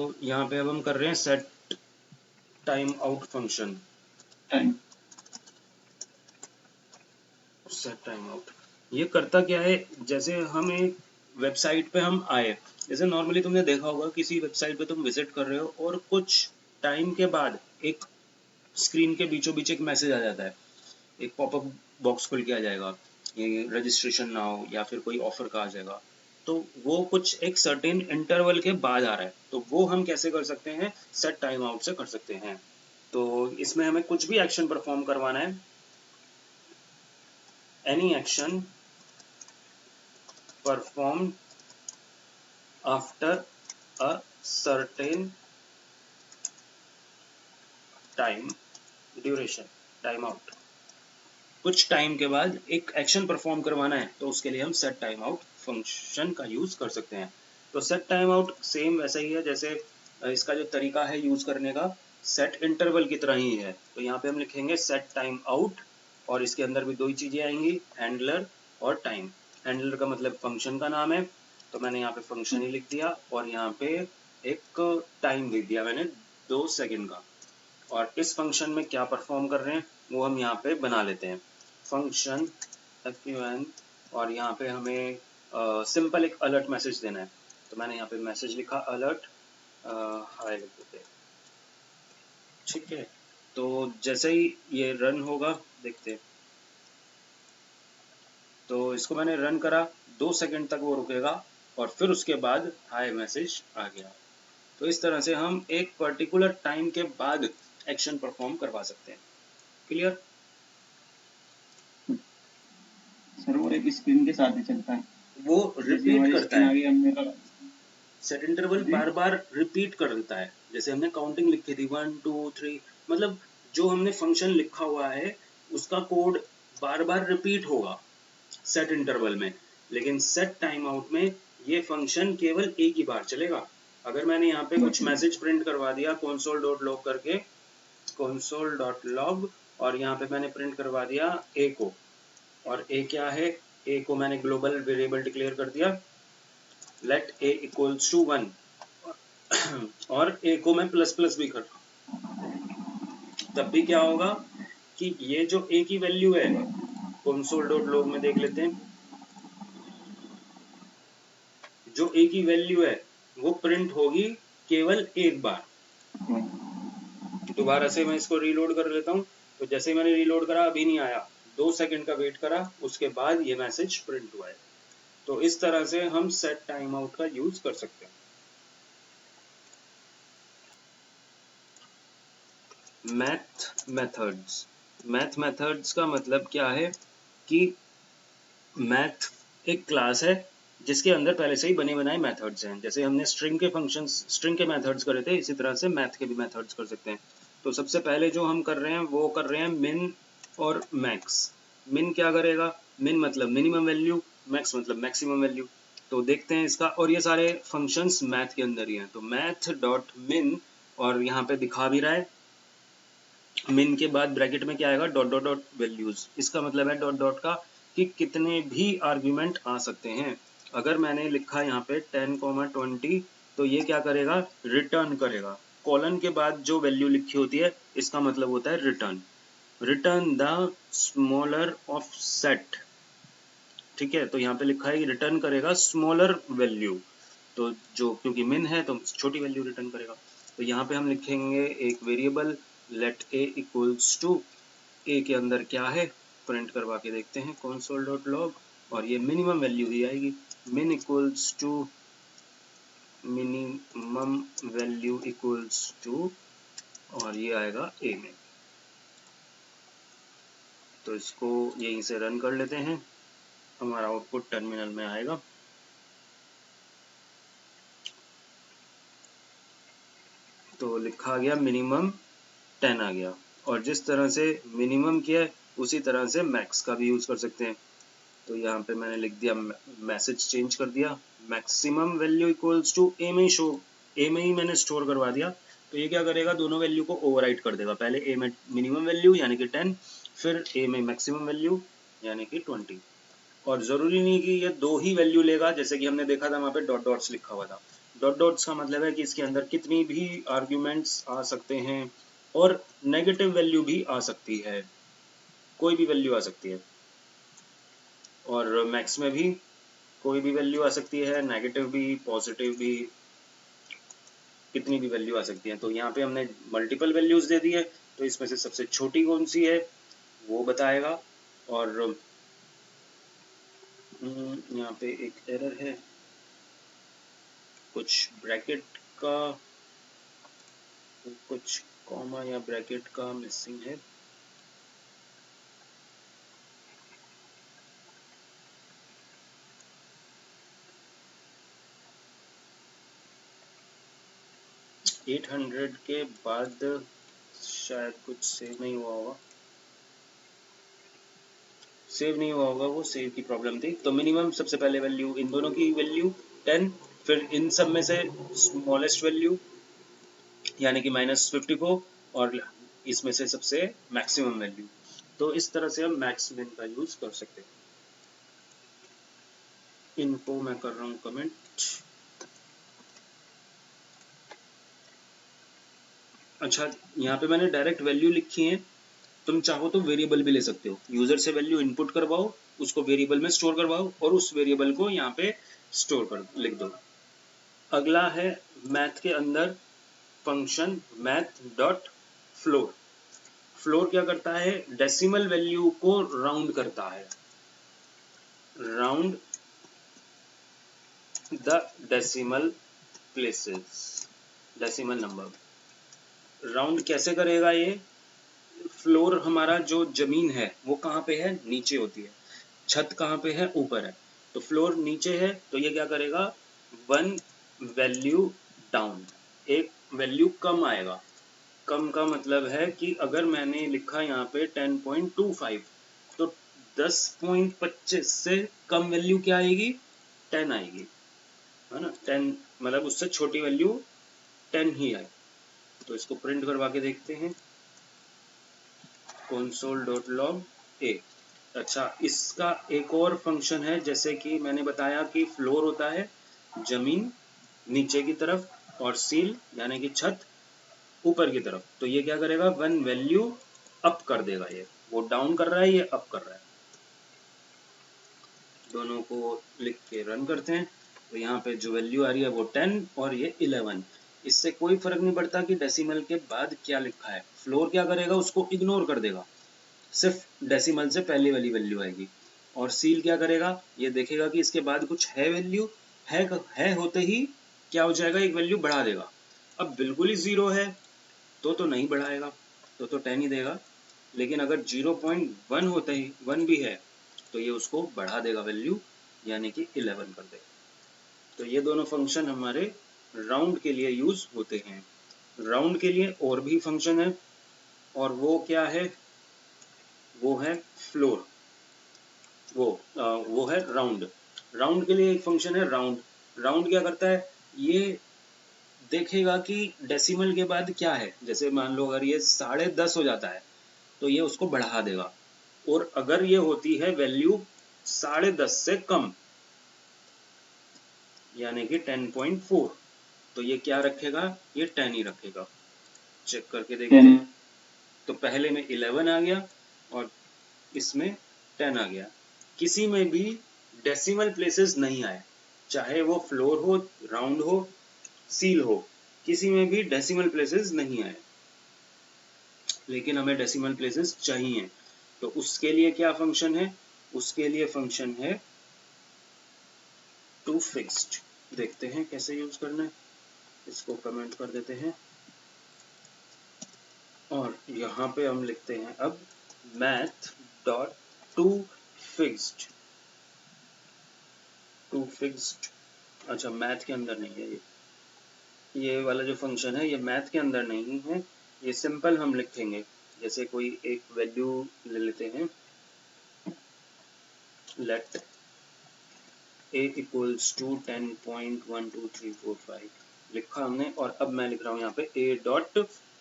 तो यहाँ पे अब हम कर रहे हैं set time out function. Set time out ये करता क्या है, जैसे हम एक वेबसाइट पे हम आए, जैसे नॉर्मली तुमने देखा होगा किसी वेबसाइट पे तुम विजिट कर रहे हो और कुछ टाइम के बाद एक स्क्रीन के बीचों बीच एक मैसेज आ जाता है, एक पॉपअप बॉक्स खुल के आ जाएगा, ये रजिस्ट्रेशन ना हो या फिर कोई ऑफर का आ जाएगा। तो वो कुछ एक सर्टेन इंटरवल के बाद आ रहा है, तो वो हम कैसे कर सकते हैं, सेट टाइम आउट से कर सकते हैं। तो इसमें हमें कुछ भी एक्शन परफॉर्म करवाना है, any action perform after a certain time duration, time out, कुछ टाइम के बाद एक एक्शन परफॉर्म करवाना है, तो उसके लिए हम सेट टाइम आउट फंक्शन का यूज कर सकते हैं। तो सेट टाइम आउट सेम वैसा ही है, जैसे इसका जो तरीका है यूज करने का सेट इंटरवल की तरह ही है। तो यहाँ पे हम लिखेंगे सेट टाइम आउट और इसके अंदर भी दो ही चीजें आएंगी, हैंडलर और टाइम। हैंडलर का मतलब फंक्शन का नाम है, तो मैंने यहाँ पे फंक्शन ही लिख दिया और यहाँ पे एक टाइम लिख दिया मैंने 2 सेकंड का। और इस फंक्शन में क्या परफॉर्म कर रहे हैं वो हम यहाँ पे बना लेते हैं, फंक्शन fun, और यहाँ पे हमें सिंपल एक अलर्ट मैसेज देना है। तो मैंने यहाँ पे मैसेज लिखा अलर्ट हाय लिख देते हैं, ठीक है। तो जैसे ही ये रन होगा देखते हैं, तो इसको मैंने रन करा, 2 सेकंड तक वो रुकेगा और फिर उसके बाद हाय मैसेज आ गया। तो इस तरह से हम एक पर्टिकुलर टाइम के बाद एक्शन परफॉर्म करवा सकते हैं। क्लियर? सर वो एक स्क्रीन के साथ ही चलता है, वो रिपीट करता है, है। सेट इंटरवल बार बार रिपीट कर देता है। जैसे हमने काउंटिंग लिखी थी 1 2 3, मतलब जो हमने फंक्शन लिखा हुआ है उसका कोड बार बार रिपीट होगा सेट इंटरवल में, लेकिन सेट टाइम आउट में ये फंक्शन केवल एक ही बार चलेगा। अगर मैंने यहाँ पे कुछ मैसेज प्रिंट करवा दिया console.log करके, console.log, और यहाँ पे मैंने प्रिंट करवा दिया a को, और a क्या है, a को मैंने ग्लोबल वेरिएबल डिक्लेयर कर दिया लेट a इक्वल्स टू 1, और a को मैं प्लस प्लस भी कर, तब भी क्या होगा कि ये जो a की वैल्यू है console.log में देख लेते हैं, जो a की वैल्यू है वो प्रिंट होगी केवल एक बार। दोबारा से मैं इसको रीलोड कर लेता हूँ, तो जैसे मैंने रीलोड करा अभी नहीं आया, 2 सेकंड का वेट करा, उसके बाद ये मैसेज प्रिंट हुआ है। तो इस तरह से हम सेट टाइम आउट का यूज कर सकते हैं। मैथ मेथड्स का मतलब क्या है कि मैथ एक क्लास है जिसके अंदर पहले से ही बने बनाए मेथड्स हैं। जैसे हमने स्ट्रिंग के फंक्शंस, स्ट्रिंग के मेथड्स करे थे, इसी तरह से मैथ के भी मेथड्स कर सकते हैं। तो सबसे पहले जो हम कर रहे हैं वो कर रहे हैं मिन और मैक्स। मिन क्या करेगा, मिन मतलब मिनिमम वैल्यू, मैक्स मतलब मैक्सिमम वैल्यू। तो देखते हैं इसका, और ये सारे फंक्शंस मैथ के अंदर ही हैं। तो मैथ डॉट मिन, और यहाँ पे दिखा भी रहा है मिन के बाद ब्रैकेट में क्या आएगा, डॉट डॉट डॉट वैल्यूज। इसका मतलब है डॉट डॉट का कि कितने भी आर्ग्यूमेंट आ सकते हैं। अगर मैंने लिखा यहाँ पे 10, 20, तो ये क्या करेगा, रिटर्न करेगा। कॉलन के बाद जो वैल्यू लिखी होती है इसका मतलब होता है return, return the smaller of set, ठीक है। तो यहाँ पे लिखा है रिटर्न करेगा स्मॉलर वैल्यू, तो जो क्योंकि मिन है तो छोटी वैल्यू रिटर्न करेगा। तो यहाँ पे हम लिखेंगे एक variable let a equals to, a के अंदर क्या है प्रिंट करवा के देखते हैं console.log, और ये मिनिमम वैल्यू ही आएगी, min equals to minimum value equals to, और ये आएगा a में। तो इसको यहीं से रन कर लेते हैं, हमारा आउटपुट टर्मिनल में आएगा। तो लिखा गया मिनिमम 10 आ गया, और जिस तरह से मिनिमम किया है उसी तरह से मैक्स का भी यूज कर सकते हैं। तो यहाँ पे मैंने लिख दिया, मैसेज चेंज कर दिया, मैक्सिमम वैल्यू इक्वल्स टू ए में शो, ए में ही मैंने स्टोर करवा दिया। तो ये क्या करेगा, दोनों वैल्यू को ओवरराइट कर देगा, पहले ए में मिनिमम वैल्यू यानी कि 10, फिर ए में मैक्सिमम वैल्यू यानी कि 20। और जरूरी नहीं कि ये दो ही वैल्यू लेगा, जैसे कि हमने देखा था वहाँ पे डॉट डॉट्स लिखा हुआ था, डॉट डॉट्स का मतलब है कि इसके अंदर कितनी भी आर्ग्यूमेंट्स आ सकते हैं और नेगेटिव वैल्यू भी आ सकती है, कोई भी वैल्यू आ सकती है। और मैक्स में भी कोई भी वैल्यू आ सकती है, नेगेटिव भी, पॉजिटिव भी, कितनी भी वैल्यू आ सकती है। तो यहाँ पे हमने मल्टीपल वैल्यूज दे दी है, तो इसमें से सबसे छोटी कौन सी है वो बताएगा। और यहाँ पे एक एरर है, कुछ ब्रैकेट का, कुछ कॉमा या ब्रैकेट का मिसिंग है। एट 800 के बाद शायद कुछ सेव नहीं हुआ होगा, सेव नहीं हुआ होगा, वो सेव की प्रॉब्लम थी। तो मिनिमम सबसे पहले वैल्यू, इन दोनों की वैल्यू 10, फिर इन सब में से स्मॉलेस्ट वैल्यू यानी कि -54, और इसमें से सबसे मैक्सिमम वैल्यू। तो इस तरह से हम मैक्स मिन का यूज कर सकते हैं। इनको मैं कर रहा हूँ कमेंट। अच्छा, यहाँ पे मैंने डायरेक्ट वैल्यू लिखी है, तुम चाहो तो वेरिएबल भी ले सकते हो। यूजर से वैल्यू इनपुट करवाओ, उसको वेरिएबल में स्टोर करवाओ और उस वेरिएबल को यहाँ पे स्टोर कर लिख दो। अगला है मैथ के अंदर function math dot floor. Floor क्या करता है, डेसिमल वैल्यू को राउंड करता है, round the decimal places, decimal number. Round कैसे करेगा ये, फ्लोर हमारा जो जमीन है वो कहाँ पे है, नीचे होती है, छत कहाँ पे है, ऊपर है। तो फ्लोर नीचे है तो ये क्या करेगा, वन वैल्यू डाउन, एक वैल्यू कम आएगा। कम का मतलब है कि अगर मैंने लिखा यहाँ पे 10.25, तो 10.25 से कम वैल्यू क्या आएगी, 10 आएगी, है ना। 10 मतलब उससे छोटी वैल्यू 10 ही आए। तो इसको प्रिंट करवा के देखते हैं, console.log a। अच्छा, इसका एक और फंक्शन है, जैसे कि मैंने बताया कि फ्लोर होता है जमीन नीचे की तरफ और सील यानी कि छत ऊपर की तरफ। तो ये क्या करेगा, वन वैल्यू अप कर देगा, ये वो डाउन कर रहा है, ये अप कर रहा है। दोनों को लिख के रन करते हैं, तो यहाँ पे जो वैल्यू आ रही है वो 10 और ये 11। इससे कोई फर्क नहीं पड़ता कि डेसिमल के बाद क्या लिखा है, फ्लोर क्या करेगा, उसको इग्नोर कर देगा, सिर्फ डेसिमल से पहले वाली वैल्यू आएगी। और सील क्या करेगा, ये देखेगा कि इसके बाद कुछ है वैल्यू, है होते ही क्या हो जाएगा, एक वैल्यू बढ़ा देगा। अब बिल्कुल ही जीरो है तो नहीं बढ़ाएगा, तो 10 ही देगा। लेकिन अगर 0.1 होते ही 1 भी है तो ये उसको बढ़ा देगा वैल्यू, यानी कि 11 कर देगा। तो ये दोनों फंक्शन हमारे राउंड के लिए यूज होते हैं। राउंड के लिए और भी फंक्शन है, और वो क्या है, वो है फ्लोर, वो है राउंड। राउंड के लिए एक फंक्शन है राउंड। राउंड क्या करता है, ये देखेगा कि डेसिमल के बाद क्या है, जैसे मान लो अगर ये 10.5 हो जाता है तो ये उसको बढ़ा देगा, और अगर ये होती है वैल्यू 10.5 से कम यानी कि 10.4, तो ये क्या रखेगा, ये 10 ही रखेगा। चेक करके देखते हैं, तो पहले में 11 आ गया और इसमें 10 आ गया। किसी में भी डेसिमल प्लेसेस नहीं आए, चाहे वो फ्लोर हो, राउंड हो, सील हो, किसी में भी डेसिमल प्लेसेस नहीं आए। लेकिन हमें डेसिमल प्लेसेस चाहिए, तो उसके लिए क्या फंक्शन है, उसके लिए फंक्शन है टू फिक्स्ड। देखते हैं कैसे यूज करना है, इसको कमेंट कर देते हैं और यहाँ पे हम लिखते हैं अब math dot to fixed. To fixed, अच्छा मैथ के अंदर नहीं है ये वाला जो फंक्शन है, ये मैथ के अंदर नहीं है, ये सिंपल हम लिखेंगे। जैसे कोई एक वैल्यू ले लेते हैं, लेट a इक्वल्स टू 10.12345 लिखा हमने, और अब मैं लिख रहा हूँ यहाँ पे a डॉट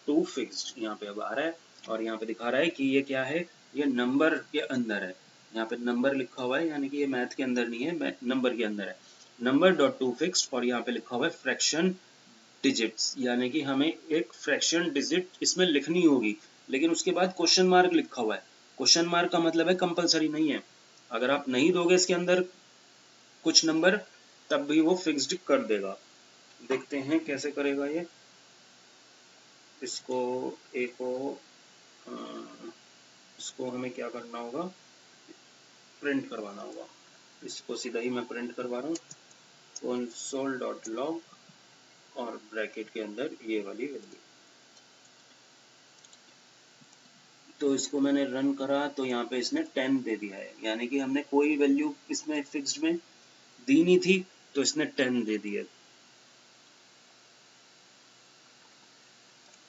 टू फिक्स्ड। यहाँ पे अब आ रहा है और यहाँ पे दिखा रहा है कि ये क्या है, ये नंबर के अंदर है। यहाँ पे नंबर लिखा हुआ है, यानी कि ये मैथ के अंदर नहीं है, नंबर के अंदर है। नंबर डॉट टू फिक्स्ड, और यहाँ पे लिखा हुआ है फ्रैक्शन डिजिट्स, यानी कि हमें एक फ्रैक्शन डिजिट इसमें लिखनी होगी, लेकिन उसके बाद क्वेश्चन मार्क लिखा हुआ है। क्वेश्चन मार्क का मतलब है कंपलसरी नहीं है, अगर आप नहीं दोगे इसके अंदर कुछ नंबर तब भी वो फिक्स्ड कर देगा। देखते हैं कैसे करेगा ये। इसको ए को इसको हमें क्या करना होगा, प्रिंट करवाना होगा। इसको सीधा ही मैं प्रिंट करवा रहा हूँ, console.log और ब्रैकेट के अंदर ये वाली वैल्यू। तो इसको मैंने रन करा तो यहाँ पे इसने 10 दे दिया है, यानी कि हमने कोई वैल्यू इसमें फिक्स्ड में दी नहीं थी तो इसने 10 दे दिया।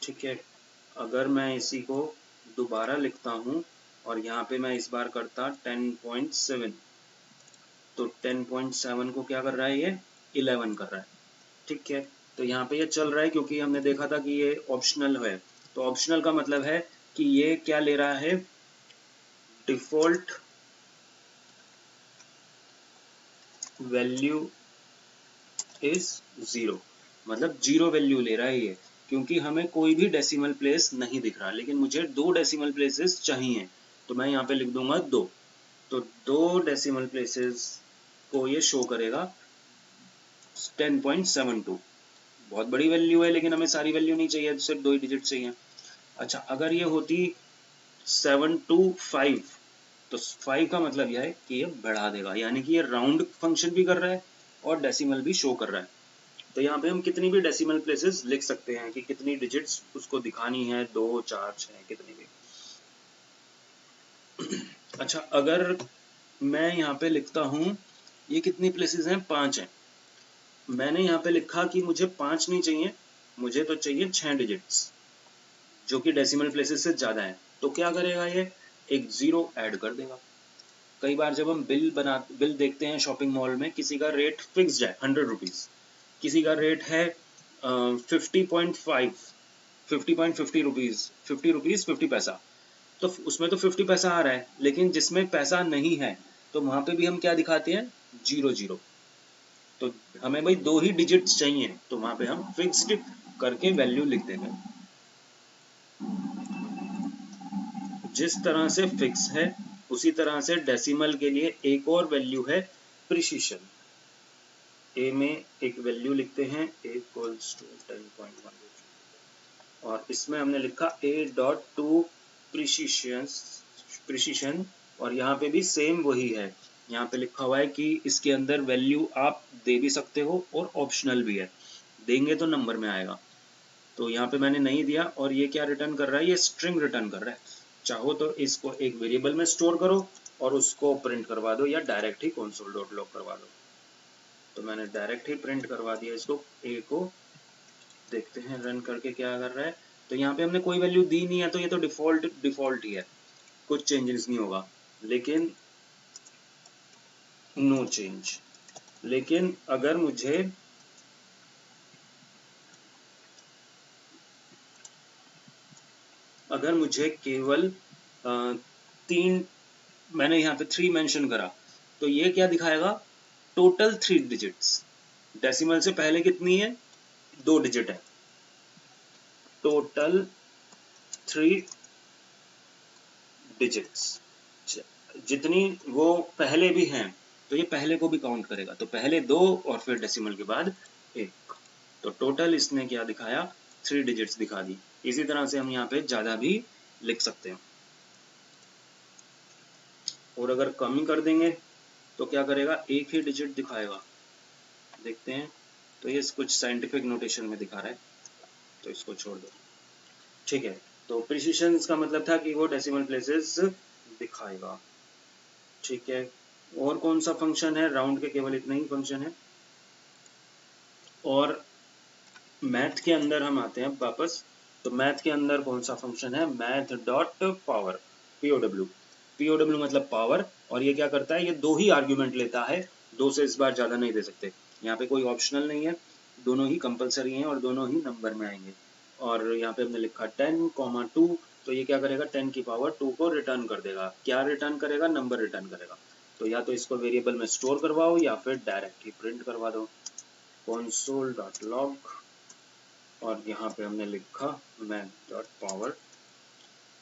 ठीक है, अगर मैं इसी को दोबारा लिखता हूँ और यहाँ पे मैं इस बार करता 10.7, तो 10.7 को क्या कर रहा है, ये 11 कर रहा है। ठीक है, तो यहाँ पे ये चल रहा है क्योंकि हमने देखा था कि ये ऑप्शनल है। तो ऑप्शनल का मतलब है कि ये क्या ले रहा है, डिफॉल्ट वैल्यू इज 0, मतलब 0 वैल्यू ले रहा है ये, क्योंकि हमें कोई भी डेसिमल प्लेस नहीं दिख रहा, लेकिन मुझे 2 डेसिमल प्लेसेस चाहिए, तो मैं यहाँ पे लिख दूंगा 2। तो 2 डेसिमल प्लेसेस को ये शो करेगा 10.72। बहुत बड़ी वैल्यू है, लेकिन हमें सारी वैल्यू नहीं चाहिए, सिर्फ 2 ही डिजिट चाहिए। अच्छा, अगर ये होती 7 to 5, तो 5 का मतलब यह है कि ये बढ़ा देगा, यानी कि ये राउंड फंक्शन भी कर रहा है और डेसिमल भी शो कर रहा है। तो यहाँ पे हम कितनी भी डेसिमल प्लेसेस लिख सकते हैं कि कितनी डिजिट्स उसको दिखानी है, 2 4 6 कितनी भी। अच्छा, अगर मैं यहाँ पे लिखता हूँ, ये कितनी प्लेसेस हैं, 5 हैं। मैंने यहाँ पे लिखा कि मुझे 5 नहीं चाहिए, मुझे तो चाहिए 6 डिजिट्स जो कि डेसिमल प्लेसेस से ज़्यादा है। तो क्या करेगा ये, एक 0 ऐड कर देगा। कई बार जब हम बिल देखते हैं शॉपिंग मॉल में, किसी का रेट फिक्स्ड है 100 रुपीज़, किसी का रेट है 50.5 रुपीज़, 50 पैसा, तो उसमें तो 50 पैसा आ रहा है, लेकिन जिसमें पैसा नहीं है तो वहाँ पे भी हम क्या दिखाते हैं, 0 तो हमें भाई 2 ही डिजिट्स चाहिए, तो वहाँ पे हम फिक्स्ड करके वैल्यू लिख देंगे। जिस तरह से फिक्स है उसी तरह से डेसिमल के लिए एक और वैल्यू है प्रिसिशन। ए में एक वैल्यू लिखते हैं, a इक्वल्स टू 10.1, और इसमें हमने लिखा a.2 प्रिसिशन, और यहाँ पे भी सेम वही है। यहाँ पे लिखा हुआ है कि इसके अंदर वैल्यू आप दे भी सकते हो और ऑप्शनल भी है, देंगे तो नंबर में आएगा। तो यहाँ पे मैंने नहीं दिया, और ये क्या रिटर्न कर रहा है, ये स्ट्रिंग रिटर्न कर रहा है। चाहो तो इसको एक वेरिएबल में स्टोर करो और उसको प्रिंट करवा दो, या डायरेक्ट ही console.log करवा दो। तो मैंने डायरेक्ट ही प्रिंट करवा दिया इसको, ए को। देखते हैं रन करके क्या कर रहा है। तो यहाँ पे हमने कोई वैल्यू दी नहीं है, तो ये तो डिफॉल्ट ही है, कुछ चेंजेस नहीं होगा, लेकिन नो चेंज। लेकिन अगर मुझे केवल 3, मैंने यहाँ पे 3 मेंशन करा, तो ये क्या दिखाएगा, टोटल 3 डिजिट्स। डेसिमल से पहले कितनी है, 2 डिजिट है, टोटल 3 डिजिट्स। जितनी वो पहले भी हैं, तो ये पहले को भी काउंट करेगा, तो पहले 2 और फिर डेसिमल के बाद 1, तो टोटल इसने क्या दिखाया, 3 डिजिट्स दिखा दी। इसी तरह से हम यहाँ पे ज़्यादा भी लिख सकते हैं। और अगर कम ही कर देंगे तो क्या करेगा, एक ही डिजिट दिखाएगा। देखते हैं, तो ये कुछ साइंटिफिक नोटेशन में दिखा रहा है, तो इसको छोड़ दो। ठीक है, तो प्रिसिशन का मतलब था कि वो डेसिमल प्लेसेस दिखाएगा। ठीक है, और कौन सा फंक्शन है, राउंड के केवल इतने ही फंक्शन है। और मैथ के अंदर हम आते हैं वापस। तो मैथ के अंदर कौन सा फंक्शन है, math dot power, POW। POW मतलब पावर, और ये क्या करता है, ये 2 ही आर्ग्यूमेंट लेता है, 2 से इस बार ज़्यादा नहीं दे सकते। यहाँ पे कोई ऑप्शनल नहीं है, दोनों ही कंपलसरी हैं और दोनों ही नंबर में आएंगे। और यहाँ पे हमने लिखा 10,2, तो ये क्या करेगा, 10 की पावर 2 को रिटर्न कर देगा। क्या रिटर्न करेगा, नंबर रिटर्न करेगा। तो या तो इसको वेरिएबल में स्टोर करवाओ या फिर डायरेक्ट ही प्रिंट करवा दो। console.log और यहाँ पे हमने लिखा math.power।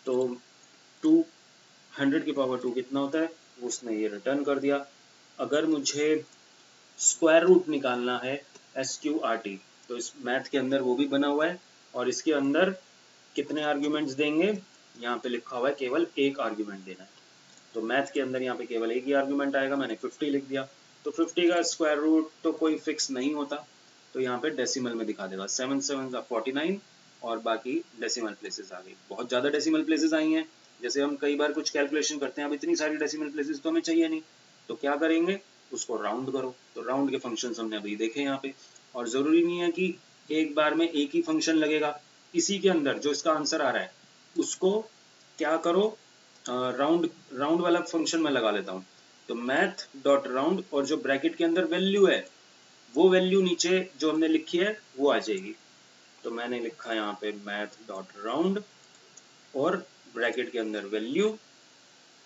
तो 200 की पावर 2 कितना होता है उसने ये रिटर्न कर दिया। अगर मुझे स्क्वायर रूट निकालना है SQRT, तो इस मैथ के अंदर वो भी बना हुआ है और इसके अंदर कितने आर्ग्यूमेंट्स देंगे, यहाँ पे लिखा हुआ है केवल एक आर्ग्यूमेंट देना है। तो मैथ के अंदर यहाँ पे केवल एक ही आर्ग्यूमेंट आएगा, मैंने 50 लिख दिया। तो 50 का स्क्वायर रूट तो कोई फिक्स नहीं होता, तो यहाँ पे डेसिमल में दिखा देगा। 7 7 का 49 और बाकी डेसिमल प्लेसेस आ गई। बहुत ज़्यादा डेसिमल प्लेसेस आई हैं। जैसे हम कई बार कुछ कैलकुलेशन करते हैं, अब इतनी सारी डेसिमल प्लेसेस तो हमें चाहिए नहीं, तो क्या करेंगे, उसको राउंड करो। तो राउंड के फंक्शंस हमने अभी देखे यहाँ पे। और ज़रूरी नहीं है कि एक बार में एक ही फंक्शन लगेगा, इसी के अंदर जो इसका आंसर आ रहा है उसको क्या करो, राउंड वाला फंक्शन में लगा लेता हूँ। तो मैथ डॉट राउंड और जो ब्रैकेट के अंदर वैल्यू है वो वैल्यू नीचे जो हमने लिखी है वो आ जाएगी। तो मैंने लिखा यहाँ पे मैथ डॉट राउंड और ब्रैकेट के अंदर वैल्यू,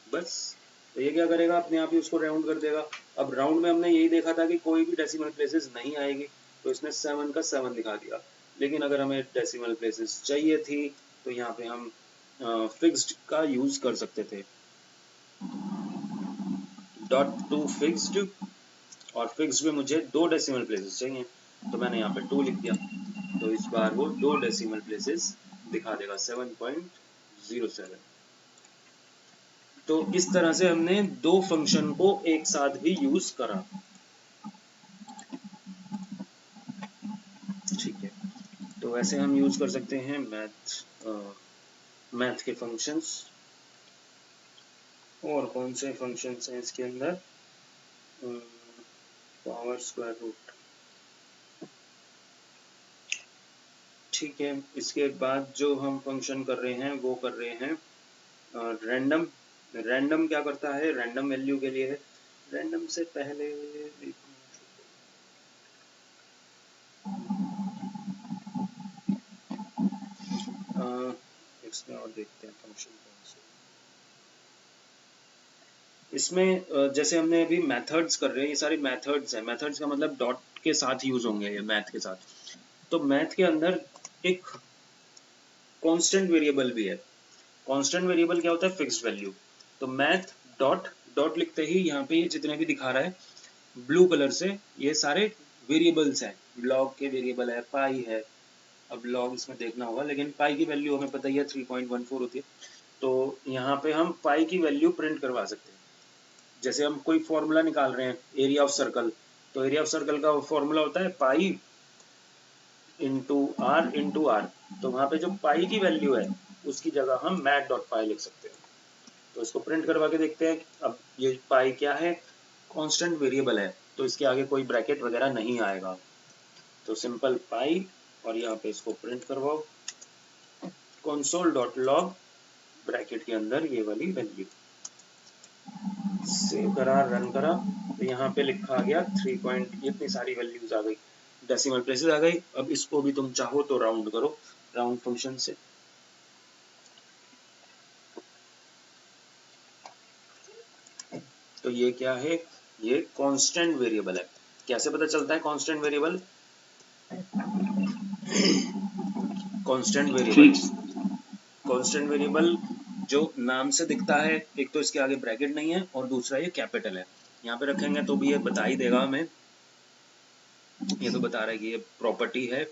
बस। तो ये क्या करेगा, अपने आप ही उसको राउंड कर देगा। अब राउंड में हमने यही देखा था कि कोई भी डेसिमल प्लेसेस नहीं आएगी, तो इसने 7 का 7 दिखा दिया। लेकिन अगर हमें डेसिमल प्लेसेस चाहिए थी तो यहाँ पे हम फिक्स्ड का यूज कर सकते थे, .2 फिक्स्ड, और फिक्स्ड में मुझे 2 डेसिमल प्लेसेस चाहिए, तो मैंने यहाँ पे 2 लिख दिया। तो इस बार वो 2 डेसिमल प्लेसेस दिखा देगा, 7.07। तो इस तरह से हमने 2 फंक्शन को एक साथ भी यूज करा। ठीक है, तो वैसे हम यूज कर सकते हैं मैथ के फंक्शंस। और कौन से फंक्शंस हैं इसके अंदर, पावर, स्क्वायर रूट। ठीक है, इसके बाद जो हम फंक्शन कर रहे हैं वो कर रहे हैं रैंडम। रैंडम क्या करता है, रैंडम वैल्यू के लिए है। रैंडम से पहले इसमें और देखते हैं फंक्शन कौन से। इसमें जैसे हमने अभी मेथड्स कर रहे हैं, ये सारी मेथड्स हैं। मेथड्स का मतलब डॉट के साथ यूज होंगे ये मैथ के साथ। तो मैथ के अंदर एक कांस्टेंट वेरिएबल भी है। कांस्टेंट वेरिएबल क्या होता है, फिक्स्ड वैल्यू। तो मैथ डॉट डॉट लिखते ही यहाँ पे ये जितने भी दिखा रहा है ब्लू कलर से, ये सारे वेरिएबल्स हैं। लॉग के वेरिएबल है, पाई है। अब लॉग इसमें देखना होगा, लेकिन पाई की वैल्यू हमें पता ही है 3.14 होती है। तो यहाँ पे हम पाई की वैल्यू प्रिंट करवा सकते हैं। जैसे हम कोई फॉर्मूला निकाल रहे हैं एरिया ऑफ सर्कल, तो एरिया ऑफ सर्कल का फॉर्मूला होता है पाई इंटू आर। तो वहाँ पे जो पाई की वैल्यू है उसकी जगह हम मैथ डॉट पाई लिख सकते हैं। तो इसको प्रिंट करवा के देखते हैं। अब ये पाई क्या है, कांस्टेंट वेरिएबल है, तो इसके आगे कोई ब्रैकेट वगैरह नहीं आएगा। तो सिंपल पाई और यहाँ पे इसको प्रिंट करवाओ console.log ब्रैकेट के अंदर ये वाली वैल्यू। सेव करा, रन करा, तो यहाँ पे लिखा आ गया 3 पॉइंट, इतनी सारी वैल्यूज आ गई, डेसिमल प्लेसेस आ गई। अब इसको भी तुम चाहो तो राउंड करो राउंड फंक्शन से। तो ये क्या है, ये कांस्टेंट वेरिएबल है। कैसे पता चलता है कांस्टेंट वेरिएबल, कांस्टेंट वेरिएबल जो नाम से दिखता है, एक तो इसके आगे ब्रैकेट नहीं है और दूसरा ये कैपिटल है। यहाँ पे रखेंगे तो भी ये बता ही देगा हमें। ये तो बता रहा है कि ये प्रॉपर्टी है,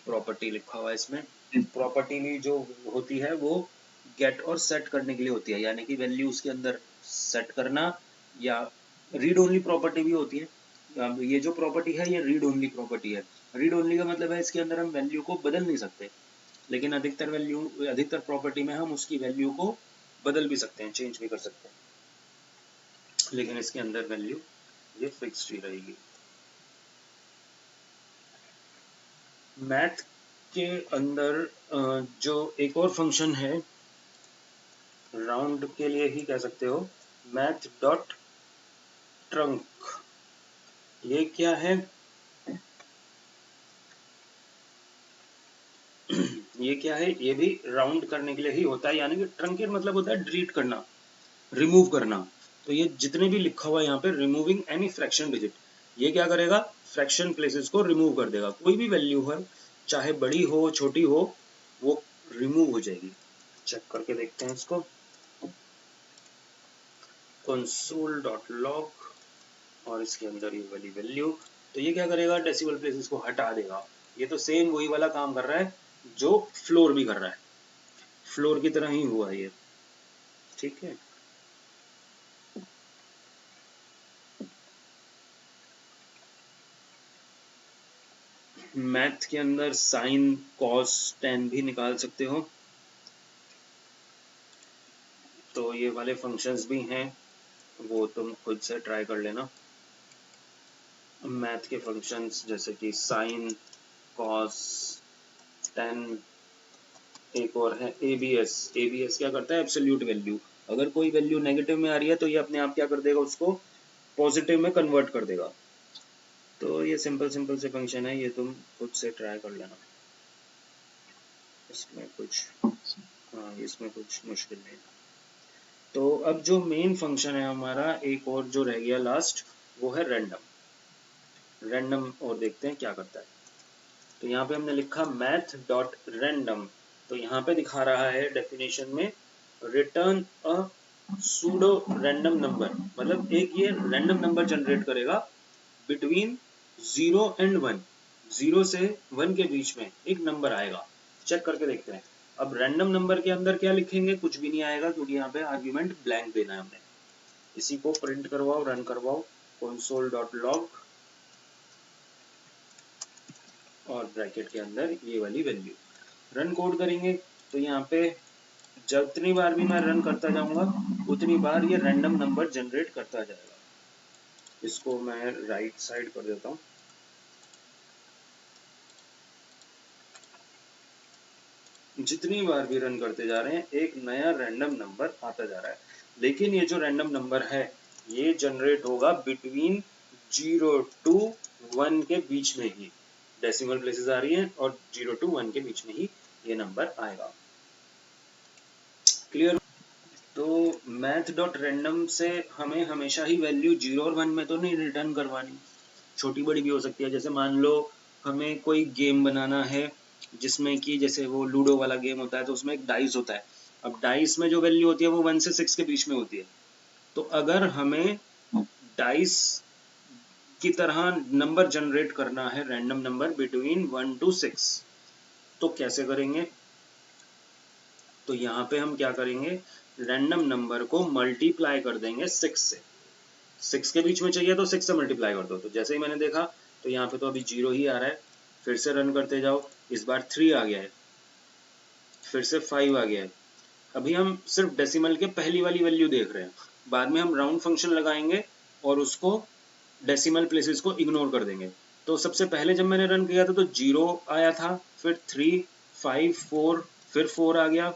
प्रॉपर्टी लिखा हुआ है इसमें। प्रॉपर्टी भी जो होती है वो गेट और सेट करने के लिए होती है, यानी कि वैल्यूज के अंदर सेट करना, या रीड ओनली प्रॉपर्टी भी होती है। ये जो प्रॉपर्टी है ये रीड ओनली प्रॉपर्टी है। रीड ओनली का मतलब है इसके अंदर हम वैल्यू को बदल नहीं सकते, लेकिन अधिकतर प्रॉपर्टी में हम उसकी वैल्यू को बदल भी सकते हैं, चेंज भी कर सकते हैं, लेकिन इसके अंदर वैल्यू ये फिक्स्ड ही रहेगी। मैथ के अंदर जो एक और फंक्शन है, राउंड के लिए ही कह सकते हो, मैथ डॉट ट्रंक। ये क्या है, ये क्या है, ये भी राउंड करने के लिए ही होता है। यानी कि ट्रंकेट मतलब होता है डिलीट करना, रिमूव करना। तो ये जितने भी लिखा हुआ है यहाँ पे रिमूविंग एनी फ्रैक्शन डिजिट, ये क्या करेगा, फ्रैक्शन प्लेसेस को रिमूव कर देगा। कोई भी वैल्यू है चाहे बड़ी हो छोटी हो वो रिमूव हो जाएगी। चेक करके देखते हैं इसको, console.log और इसके अंदर ये वाली वैल्यू, तो ये क्या करेगा, डेसिमल प्लेसेस को हटा देगा। ये तो सेम वही वाला काम कर रहा है जो फ्लोर भी कर रहा है, फ्लोर की तरह ही हुआ ये, ठीक है। मैथ के अंदर साइन कॉस टेन भी निकाल सकते हो, तो ये वाले फंक्शंस भी हैं, वो तुम खुद से ट्राई कर लेना। मैथ के फंक्शंस जैसे कि साइन, कॉस, टेन, एक और है एबीएस। एबीएस क्या करता है, एब्सोल्यूट वैल्यू, अगर कोई वैल्यू नेगेटिव में आ रही है तो ये अपने आप क्या कर देगा, उसको पॉजिटिव में कन्वर्ट कर देगा। तो ये सिंपल सिंपल से फंक्शन है, ये तुम खुद से ट्राई कर लेना, इसमें कुछ, हाँ इसमें कुछ मुश्किल नहीं। तो अब जो मेन फंक्शन है हमारा, एक और जो रह गया लास्ट, वो है रैंडम। रैंडम और देखते हैं क्या करता है। तो यहाँ पे हमने लिखा मैथ डॉट रैंडम, तो यहाँ पे दिखा रहा है डेफिनेशन में रिटर्न अ सूडो रैंडम नंबर, मतलब एक ये रैंडम नंबर जनरेट करेगा बिटवीन 0 एंड 1, 0 से 1 के बीच में एक नंबर आएगा। चेक करके देखते हैं। अब रैंडम नंबर के अंदर क्या लिखेंगे, कुछ भी नहीं आएगा क्योंकि यहाँ पे आर्ग्यूमेंट ब्लैंक देना है हमने। इसी को प्रिंट करवाओ, रन करवाओ, console.log और ब्रैकेट के अंदर ये वाली वैल्यू रन कोड करेंगे। तो यहाँ पे जितनी बार भी मैं रन करता जाऊंगा उतनी बार ये रैंडम नंबर जनरेट करता जाएगा। इसको मैं राइट साइड कर देता हूँ। जितनी बार भी रन करते जा रहे हैं एक नया रैंडम नंबर आता जा रहा है, लेकिन ये जो रैंडम नंबर है ये जनरेट होगा बिटवीन 0 टू 1 के बीच में ही, डेसिमल प्लेसेस आ रही हैं और 0 टू 1 के बीच में ही ये नंबर आएगा। क्लियर? तो मैथ डॉट रैंडम से हमें हमेशा ही वैल्यू 0 और 1 में तो नहीं रिटर्न करवानी, छोटी बड़ी भी हो सकती है। जैसे मान लो हमें कोई गेम बनाना है जिसमें कि जैसे वो लूडो वाला गेम होता है तो उसमें एक डाइस होता है। अब डाइस में जो वैल्यू होती है वो 1 से 6 के बीच में होती है। तो अगर हमें डाइस की तरह नंबर जनरेट करना है, रैंडम नंबर बिटवीन 1 टू 6, तो कैसे करेंगे? तो यहाँ पे हम क्या करेंगे, रैंडम नंबर को मल्टीप्लाई कर देंगे 6 से। 6 के बीच में चाहिए तो 6 से मल्टीप्लाई कर दो। तो जैसे ही मैंने देखा तो यहाँ पे तो अभी 0 ही आ रहा है, फिर से रन करते जाओ, इस बार 3 आ गया है, फिर से 5 आ गया है। अभी हम सिर्फ डेसिमल के पहली वाली वैल्यू देख रहे हैं, बाद में हम राउंड फंक्शन लगाएंगे और उसको डेसिमल प्लेसेस को इग्नोर कर देंगे। तो सबसे पहले जब मैंने रन किया था तो 0 आया था, फिर 3, 5, 4, फिर 4 आ गया,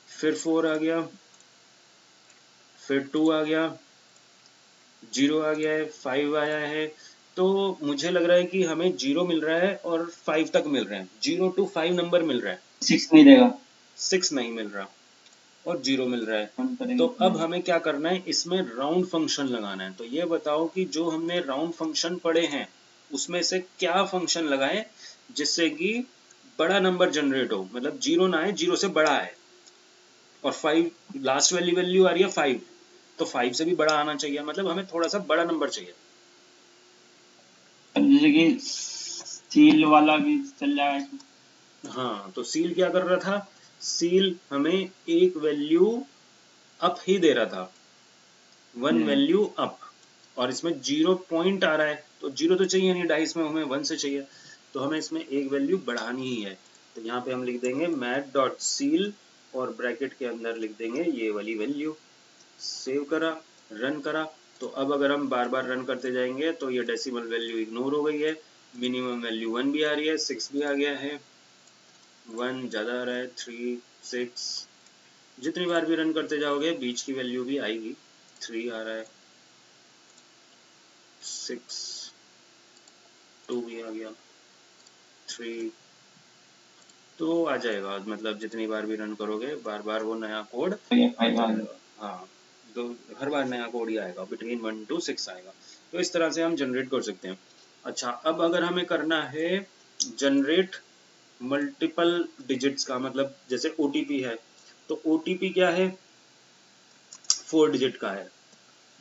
फिर 4 आ गया, फिर 2 आ गया, 0 आ गया है, 5 आया है। तो मुझे लग रहा है कि हमें 0 मिल रहा है और 5 तक मिल रहे हैं, 0 to 5 नंबर मिल रहा है, 6 नहीं देगा, 6 नहीं मिल रहा और 0 मिल रहा है। तो अब हमें क्या करना है, इसमें राउंड फंक्शन लगाना है। तो ये बताओ कि जो हमने राउंड फंक्शन पढ़े हैं उसमें से क्या फंक्शन लगाएं जिससे कि बड़ा नंबर जनरेट हो, मतलब 0 ना आए, 0 से बड़ा है, और 5 लास्ट वाली वैल्यू आ रही है 5, तो 5 से भी बड़ा आना चाहिए, मतलब हमें थोड़ा सा बड़ा नंबर चाहिए। जैसे कि सील वाला भी चल जाएगा। हाँ, तो सील क्या कर रहा था, सील हमें एक वैल्यू अप ही दे रहा था, 1 वैल्यू अप, और इसमें 0 पॉइंट आ रहा है तो 0 तो चाहिए नहीं, डाइस में हमें 1 से चाहिए, तो हमें इसमें एक वैल्यू बढ़ानी ही है। तो यहाँ पे हम लिख देंगे मैथ डॉट सील और ब्रैकेट के अंदर लिख देंगे ये वाली वैल्यू। सेव करा, रन करा, तो अब अगर हम बार बार रन करते जाएंगे तो ये डेसिमल वैल्यू इग्नोर हो गई है, मिनिमम वैल्यू 1 भी आ रही है, 6 भी आ गया है, 1 ज़्यादा आ रहा है, 3, 6, जितनी बार भी रन करते जाओगे बीच की वैल्यू भी आएगी, 3 आ रहा है, 6, 2 भी आ गया, 3, तो आ जाएगा, मतलब जितनी बार भी रन करोगे बार बार वो नया कोड आता जाएगा। हाँ, तो हर बार नया कोड ही आएगा, बिटवीन 1 to 6 आएगा। तो इस तरह से हम जनरेट कर सकते हैं। अच्छा, अब अगर हमें करना है जनरेट मल्टीपल डिजिट्स का, मतलब जैसे OTP है, तो OTP क्या है, 4 डिजिट का है,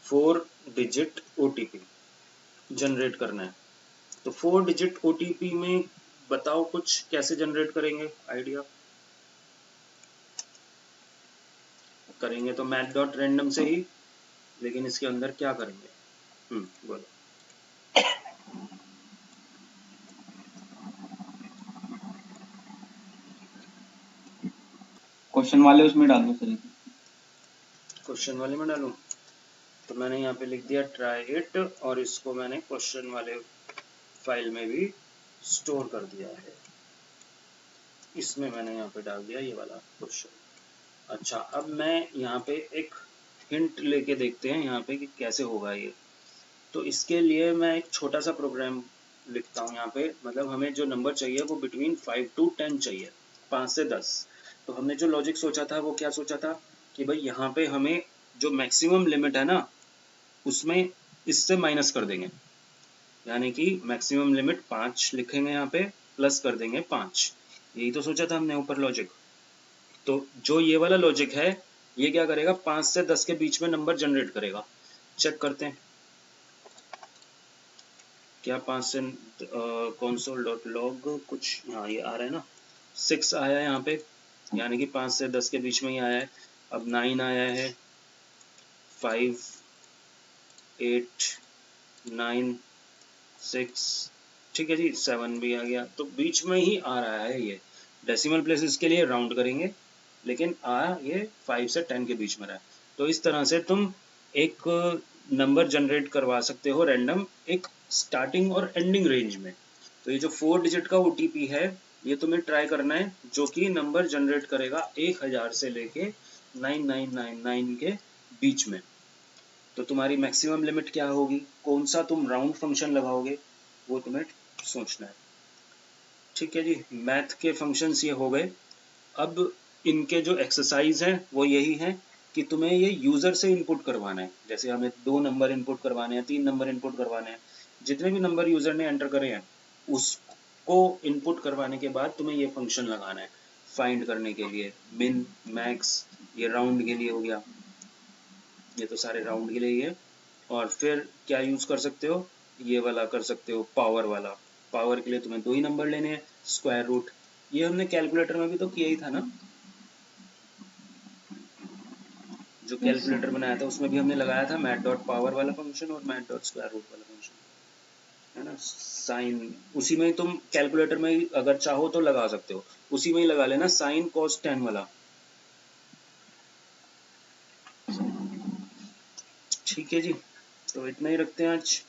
4 डिजिट OTP जनरेट करना है। तो 4 डिजिट OTP में बताओ कुछ कैसे जनरेट करेंगे, आइडिया? करेंगे तो math.random से ही, लेकिन इसके अंदर क्या करेंगे? बोलो। क्वेश्चन वाले उसमें डाल दो सर। क्वेश्चन वाले में डालूं? तो मैंने यहाँ पे लिख दिया ट्राई इट, और इसको मैंने क्वेश्चन वाले फाइल में भी स्टोर कर दिया है। इसमें मैंने यहाँ पे डाल दिया ये वाला क्वेश्चन। अच्छा, अब मैं यहाँ पे एक हिंट लेके देखते हैं यहाँ पे कि कैसे होगा ये। तो इसके लिए मैं एक छोटा सा प्रोग्राम लिखता हूँ यहाँ पे, मतलब हमें जो नंबर चाहिए वो बिटवीन 5 to 10 चाहिए, 5 से 10। तो हमने जो लॉजिक सोचा था वो क्या सोचा था कि भाई यहाँ पे हमें जो मैक्सिमम लिमिट है ना, उसमें इससे माइनस कर देंगे, यानी कि मैक्सिमम लिमिट 5 लिखेंगे यहाँ पे, प्लस कर देंगे 5। यही तो सोचा था हमने ऊपर लॉजिक। तो जो ये वाला लॉजिक है, ये क्या करेगा, 5 से 10 के बीच में नंबर जनरेट करेगा। चेक करते हैं क्या 5 से console.log कुछ, हाँ ये आ रहा है ना, 6 आया है यहाँ पे, यानी कि 5 से 10 के बीच में ही आया है। अब 9 आया है, 5, 8, 9, 6, ठीक है जी, 7 भी आ गया। तो बीच में ही आ रहा है ये, डेसिमल प्लेसेस के लिए राउंड करेंगे, लेकिन ये 5 से 10 के बीच में रहा है। तो इस तरह से तुम एक नंबर जनरेट करवा सकते हो रैंडम, एक स्टार्टिंग और एंडिंग रेंज में। तो ये जो 4 डिजिट का OTP है, ये तुम्हें ट्राई करना है, जो कि नंबर जनरेट करेगा 1000 से लेके 9999 के बीच में। तो तुम्हारी मैक्सिमम लिमिट क्या होगी, कौन सा तुम राउंड फंक्शन लगाओगे, वो तुम्हें सोचना है। ठीक है जी, मैथ के फंक्शंस ये हो गए। अब इनके जो एक्सरसाइज हैं वो यही है कि तुम्हें ये यूज़र से इनपुट करवाना है। जैसे हमें 2 नंबर इनपुट करवाने हैं, 3 नंबर इनपुट करवाने हैं, जितने भी नंबर यूज़र ने एंटर करे हैं उसको इनपुट करवाने के बाद तुम्हें ये फंक्शन लगाना है फाइंड करने के लिए। मिन, मैक्स, ये राउंड के लिए हो गया, ये तो सारे राउंड के लिए ही है। और फिर क्या यूज़ कर सकते हो, ये वाला कर सकते हो, पावर वाला। पावर के लिए तुम्हें 2 ही नंबर लेने हैं, स्क्वायर रूट। ये हमने कैलकुलेटर में भी तो किया ही था ना, जो कैलकुलेटर बनाया था उसमें भी हमने लगाया था मैथ.पावर वाला फंक्शन और मैथ.स्क्वायर रूट वाला फंक्शन, है ना। साइन उसी में ही तुम कैलकुलेटर में ही अगर चाहो तो लगा सकते हो, उसी में ही लगा लेना साइन कॉस टेन वाला। ठीक है जी, तो इतना ही रखते हैं आज।